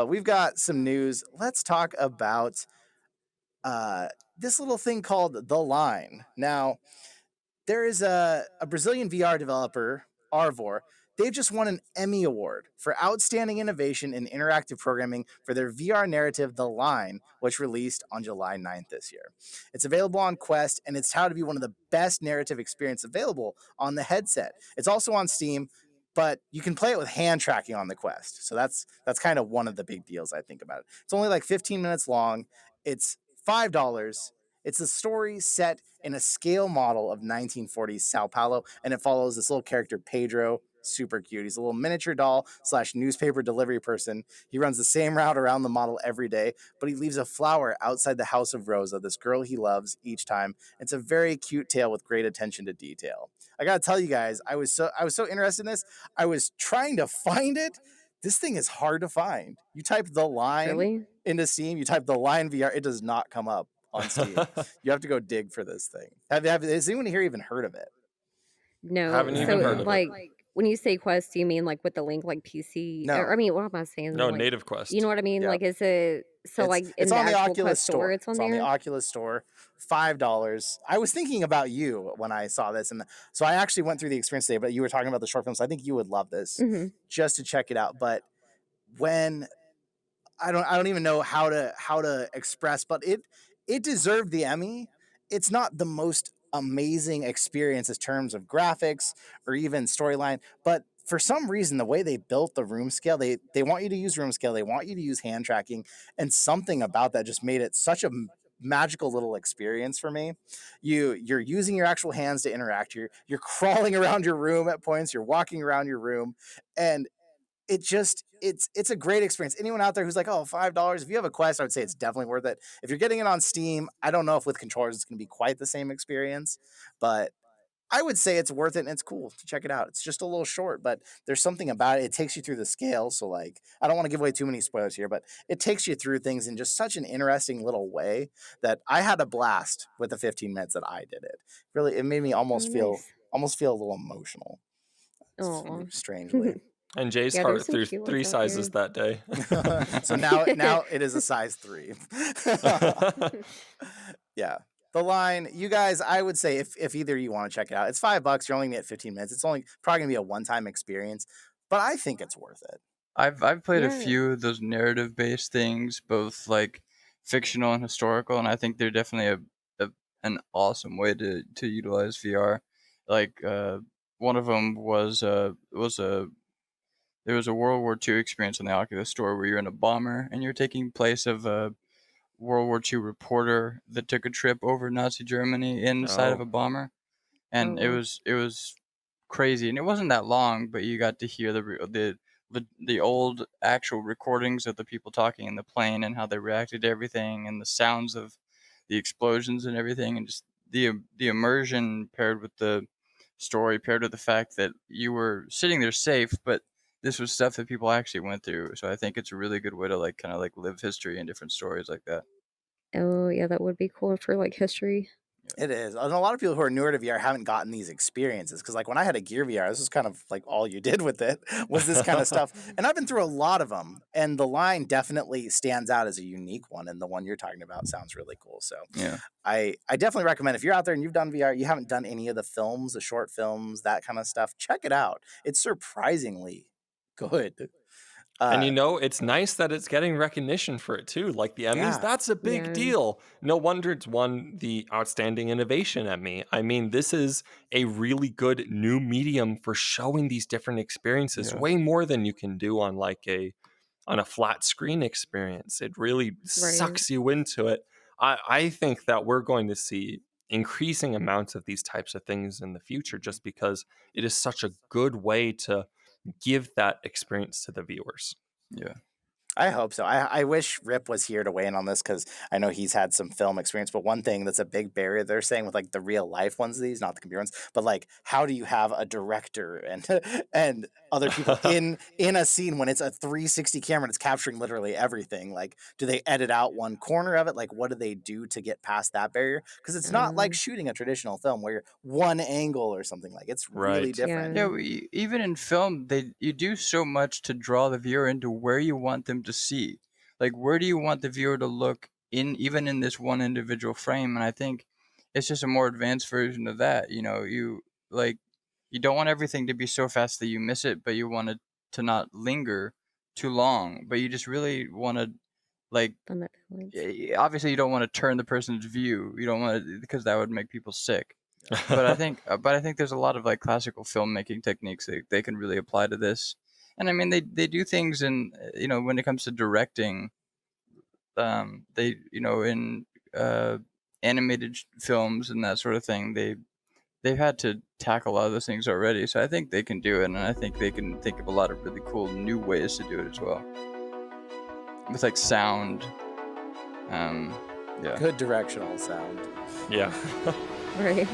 We've got some news. Let's talk about this little thing called The Line. Now, there is a Brazilian VR developer, Arvor. They've just won an Emmy Award for Outstanding Innovation in Interactive Programming for their VR narrative, The Line, which released on July 9th this year. It's available on Quest, and it's touted to be one of the best narrative experience available on the headset. It's also on Steam, but you can play it with hand tracking on the Quest. So that's kind of one of the big deals I think about it. It's only like 15 minutes long. It's $5. It's a story set in a scale model of 1940s Sao Paulo, and it follows this little character, Pedro. Super cute. He's a little miniature doll / newspaper delivery person. He runs the same route around the model every day, but he leaves a flower outside the house of Rosa, this girl he loves, each time. It's a very cute tale with great attention to detail. I gotta tell you guys, I was so interested in this. I was trying to find it. This thing is hard to find. You type The Line Really? into Steam, you type The Line VR, it does not come up on Steam. You have to go dig for this thing. Has anyone here even heard of it? No. Haven't even So, heard of it. when you say Quest, do you mean like with the link, like PC? Or, No. I mean, what am I saying? No, Like, native you know Quest. what I mean? Yeah. Like, is it so It's like it's in the on the actual Oculus Quest store? store. It's on It's on the there. Oculus store. $5. I was thinking about you when I saw this, and so I actually went through the experience today. But you were talking about the short films. So I think you would love this Hmm. just to check it out. But when I don't even know how to express, but it deserved the Emmy. It's not the most amazing experience in terms of graphics or even storyline, but for some reason the way they built the room scale, they want you to use room scale, they want you to use hand tracking, and something about that just made it such a magical little experience for me. You're using your actual hands to interact. You're crawling around your room at points, you're walking around your room, and it's a great experience. Anyone out there who's like, oh, $5, if you have a Quest, I would say it's definitely worth it. If you're getting it on Steam, I don't know if with controllers it's going to be quite the same experience, but I would say it's worth it and it's cool to check it out. It's just a little short, but there's something about it. It takes you through the scale. So, like, I don't want to give away too many spoilers here, but it takes you through things in just such an interesting little way that I had a blast with the 15 minutes that I did it. Really, it made me Oh, nice. almost feel a little emotional, Oh. strangely. And Jay's Yeah, there's heart some threw cute ones three out sizes there. that day. So now it is a size 3. Yeah. The Line, you guys, I would say if either you want to check it out, it's $5. You're only gonna get 15 minutes. It's only probably gonna be a one-time experience, but I think it's worth it. I've played a Yeah. few of those narrative based things, both like fictional and historical, and I think they're definitely an awesome way to utilize VR. Like one of them was a there was a World War II experience on the Oculus Store where you're in a bomber and you're taking place of a World War II reporter that took a trip over Nazi Germany inside of Oh, a bomber, Oh, and it wow. was crazy, and it wasn't that long, but you got to hear the old actual recordings of the people talking in the plane and how they reacted to everything, and the sounds of the explosions and everything, and just the immersion paired with the story, paired with the fact that you were sitting there safe, but this was stuff that people actually went through. So I think it's a really good way to like kind of like live history and different stories like that. Oh, yeah, that would be cool for like history. Yeah. It is. And a lot of people who are newer to VR haven't gotten these experiences because, like, when I had a Gear VR, this was kind of like all you did with it was this kind of stuff. And I've been through a lot of them, and The Line definitely stands out as a unique one. And the one you're talking about sounds really cool. So Yeah. I definitely recommend if you're out there and you've done VR, you haven't done any of the films, the short films, that kind of stuff, check it out. It's surprisingly good. and Uh, it's nice that it's getting recognition for it too. Like the Emmys, yeah. that's a big Yeah. deal. No wonder it's won the Outstanding Innovation Emmy. I mean, this is a really good new medium for showing these different experiences, Yeah. way more than you can do on a flat screen experience. It really Right. sucks you into it. I think that we're going to see increasing amounts of these types of things in the future just because it is such a good way to give that experience to the viewers. Yeah. I hope so. I wish Rip was here to weigh in on this because I know he's had some film experience. But one thing that's a big barrier they're saying with like the real life ones of these, not the computer ones, but like how do you have a director and and other people in a scene when it's a 360 camera and it's capturing literally everything? Like, do they edit out one corner of it? Like, what do they do to get past that barrier? Because it's not like Um, shooting a traditional film where you're one angle or something. Like, it's really Right. different. Yeah, yeah. even in film, you do so much to draw the viewer into where you want them to see. Like, where do you want the viewer to look in, even in this one individual frame? And I think it's just a more advanced version of that. You know, like you don't want everything to be so fast that you miss it, but you want it to not linger too long. But you just really want to, like, On that balance. obviously you don't want to turn the person's view. You don't want to, because that would make people sick. But I think there's a lot of like classical filmmaking techniques that they can really apply to this. And I mean, they do things in, when it comes to directing, they, in animated films and that sort of thing, they've had to tackle a lot of those things already. So I think they can do it, and I think they can think of a lot of really cool new ways to do it as well, with like sound. Yeah. Good directional sound. Yeah. Right.